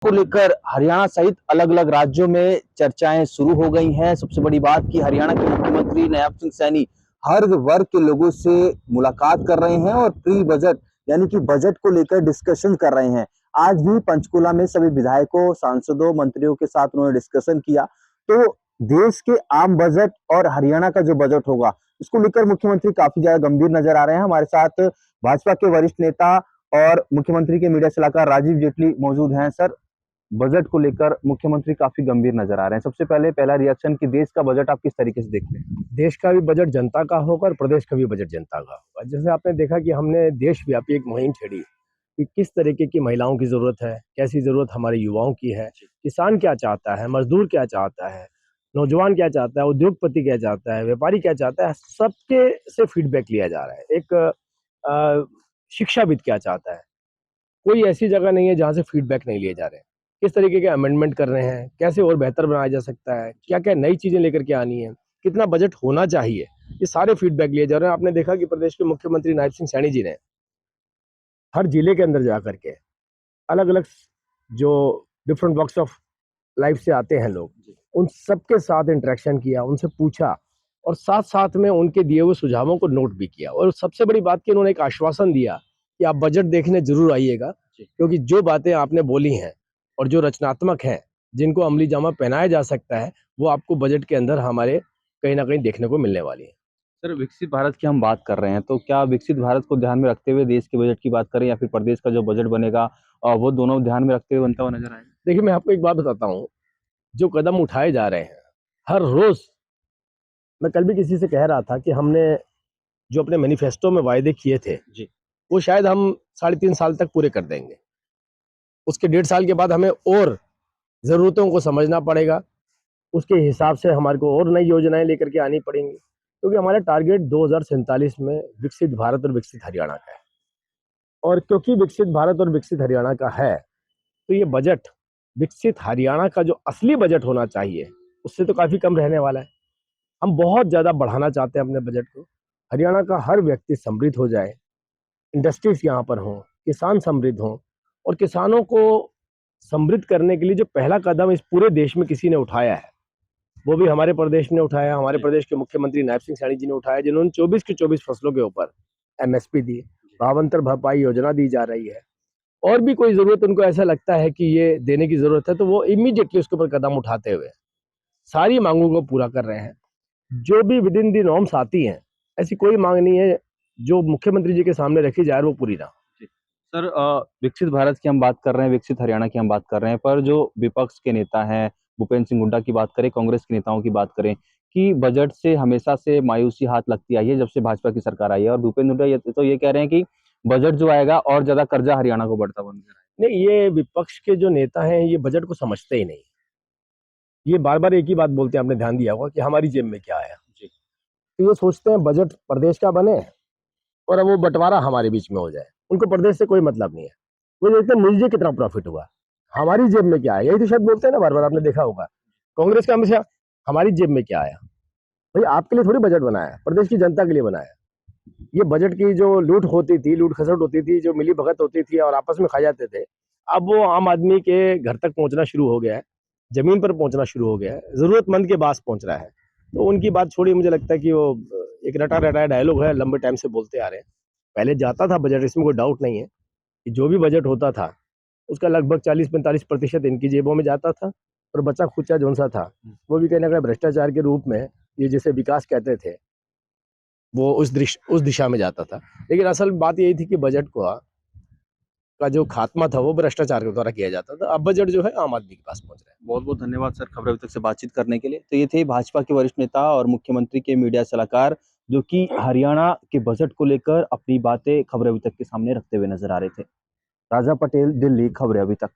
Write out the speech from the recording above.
को लेकर हरियाणा सहित अलग-अलग राज्यों में चर्चाएं शुरू हो गई हैं। सबसे बड़ी बात कि हरियाणा के मुख्यमंत्री नैब सिंह सैनी हर वर्ग के लोगों से मुलाकात कर रहे हैं और प्री बजट यानी कि बजट को लेकर डिस्कशन कर रहे हैं। आज भी पंचकुला में सभी विधायकों, सांसदों, मंत्रियों के साथ उन्होंने डिस्कशन किया। तो देश के आम बजट और हरियाणा का जो बजट होगा, इसको लेकर मुख्यमंत्री काफी ज्यादा गंभीर नजर आ रहे हैं। हमारे साथ भाजपा के वरिष्ठ नेता और मुख्यमंत्री के मीडिया सलाहकार राजीव जेटली मौजूद हैं। सर, बजट को लेकर मुख्यमंत्री काफी गंभीर नजर आ रहे हैं। सबसे पहले पहला रिएक्शन कि देश का बजट आप किस तरीके से देखते हैं? देश का भी बजट जनता का होगा और प्रदेश का भी बजट जनता का होगा। जैसे आपने देखा कि हमने देशव्यापी एक मुहिम छेड़ी कि किस तरीके की महिलाओं की ज़रूरत है, कैसी ज़रूरत हमारे युवाओं की है, किसान क्या चाहता है, मजदूर क्या चाहता है, नौजवान क्या चाहता है, उद्योगपति क्या चाहता है, व्यापारी क्या चाहता है, सबके से फीडबैक लिया जा रहा है। एक शिक्षाविद क्या चाहता है, कोई ऐसी जगह नहीं है जहाँ से फीडबैक नहीं लिए जा रहे हैं। किस तरीके के अमेंडमेंट कर रहे हैं, कैसे और बेहतर बनाया जा सकता है, क्या-क्या नई चीज़ें लेकर के आनी है, कितना बजट होना चाहिए, ये सारे फीडबैक लिए जा रहे हैं। आपने देखा कि प्रदेश के मुख्यमंत्री नायब सिंह सैनी जी ने हर जिले के अंदर जा करके अलग-अलग जो डिफरेंट वॉक्स ऑफ लाइफ से आते हैं लोग, उन सबके साथ इंटरेक्शन किया, उनसे पूछा और साथ-साथ में उनके दिए हुए सुझावों को नोट भी किया। और सबसे बड़ी बात कि उन्होंने एक आश्वासन दिया कि आप बजट देखने ज़रूर आइएगा, क्योंकि जो बातें आपने बोली हैं और जो रचनात्मक हैं, जिनको अमली जामा पहनाया जा सकता है, वो आपको बजट के अंदर हमारे कहीं न कहीं देखने को मिलने वाली है। सर, विकसित भारत की हम बात कर रहे हैं, तो क्या विकसित भारत को ध्यान में रखते हुए देश के बजट की बात करें या फिर प्रदेश का जो बजट बनेगा वो दोनों ध्यान में रखते हुए बनता हुआ नजर आएगा? देखिए, मैं आपको एक बात बताता हूँ, जो कदम उठाए जा रहे हैं, हर रोज़ मैं कल भी किसी से कह रहा था कि हमने जो अपने मैनिफेस्टो में वायदे किए थे, जी। वो शायद हम 3.5 साल तक पूरे कर देंगे। उसके 1.5 साल के बाद हमें और ज़रूरतों को समझना पड़ेगा, उसके हिसाब से हमारे को और नई योजनाएँ लेकर के आनी पड़ेंगी, क्योंकि हमारा टारगेट 2047 में विकसित भारत और विकसित हरियाणा का है। और क्योंकि विकसित भारत और विकसित हरियाणा का है, तो ये बजट विकसित हरियाणा का जो असली बजट होना चाहिए, उससे तो काफ़ी कम रहने वाला है। हम बहुत ज़्यादा बढ़ाना चाहते हैं अपने बजट को। हरियाणा का हर व्यक्ति समृद्ध हो जाए, इंडस्ट्रीज़ यहाँ पर हों, किसान समृद्ध हों और किसानों को समृद्ध करने के लिए जो पहला कदम इस पूरे देश में किसी ने उठाया है, वो भी हमारे प्रदेश ने उठाया। हमारे प्रदेश के मुख्यमंत्री नायब सिंह सैनी जी ने उठाया, जिन्होंने 24 की 24 फसलों के ऊपर एमएसपी दी, भावांतर भरपाई योजना दी जा रही है। और भी कोई ज़रूरत उनको ऐसा लगता है कि ये देने की ज़रूरत है, तो वो इमीडिएटली उसके ऊपर कदम उठाते हुए सारी मांगों को पूरा कर रहे हैं। जो भी विदिन द नॉर्म्स आती हैं, ऐसी कोई मांग नहीं है जो मुख्यमंत्री जी के सामने रखी जाए और वो पूरी ना हो। जी। सर, विकसित भारत की हम बात कर रहे हैं, विकसित हरियाणा की हम बात कर रहे हैं, पर जो विपक्ष के नेता हैं, भूपेंद्र सिंह हुड्डा की बात करें, कांग्रेस के नेताओं की बात करें कि बजट से हमेशा से मायूसी हाथ लगती आई है जब से भाजपा की सरकार आई है, और भूपेंद्र हुड्डा ये कह रहे हैं कि बजट जो आएगा और ज्यादा कर्जा हरियाणा को बढ़ता हुआ नजर नहीं, ये विपक्ष के जो नेता हैं, ये बजट को समझते ही नहीं। ये बार-बार एक ही बात बोलते हैं, आपने ध्यान दिया होगा कि हमारी जेब में क्या आया। जी। तो ये सोचते हैं बजट प्रदेश का बने और अब वो बँटवारा हमारे बीच में हो जाए। उनको प्रदेश से कोई मतलब नहीं है। वो देखते हैं मुझे कितना प्रॉफ़िट हुआ, हमारी जेब में क्या आया? यही तो शायद बोलते हैं ना बार-बार, आपने देखा होगा। कांग्रेस का हमेशा हमारी जेब में क्या आया? भई आपके लिए थोड़ी बजट बनाया है, प्रदेश की जनता के लिए बनाया है। ये बजट की जो लूट होती थी, लूट-खसुट होती थी, जो मिली-भगत होती थी और आपस में खा जाते थे, अब वो आम आदमी के घर तक पहुँचना शुरू हो गया है, ज़मीन पर पहुँचना शुरू हो गया है, ज़रूरतमंद के पास पहुँच रहा है। तो उनकी बात छोड़िए, मुझे लगता है कि वो एक रटा-रटाया डायलॉग है, लंबे टाइम से बोलते आ रहे हैं। पहले जाता था बजट, इसमें कोई डाउट नहीं है कि जो भी बजट होता था, उसका लगभग 40-45% इनकी जेबों में जाता था और बचा-खुचा जौन-सा था, वो भी कहीं न कहीं भ्रष्टाचार के रूप में, ये जिसे विकास कहते थे, वो उस दिशा में जाता था। लेकिन असल बात यही थी कि बजट का जो खात्मा था, वो भ्रष्टाचार के द्वारा किया जाता था। अब बजट जो है आम आदमी के पास पहुँच रहा है। बहुत बहुत धन्यवाद सर, खबर अभी तक से बातचीत करने के लिए। तो ये थे भाजपा के वरिष्ठ नेता और मुख्यमंत्री के मीडिया सलाहकार, जो कि हरियाणा के बजट को लेकर अपनी बातें खबर अभी तक के सामने रखते हुए नजर आ रहे थे। राजा पटेल, दिल्ली, खबरें अभी तक।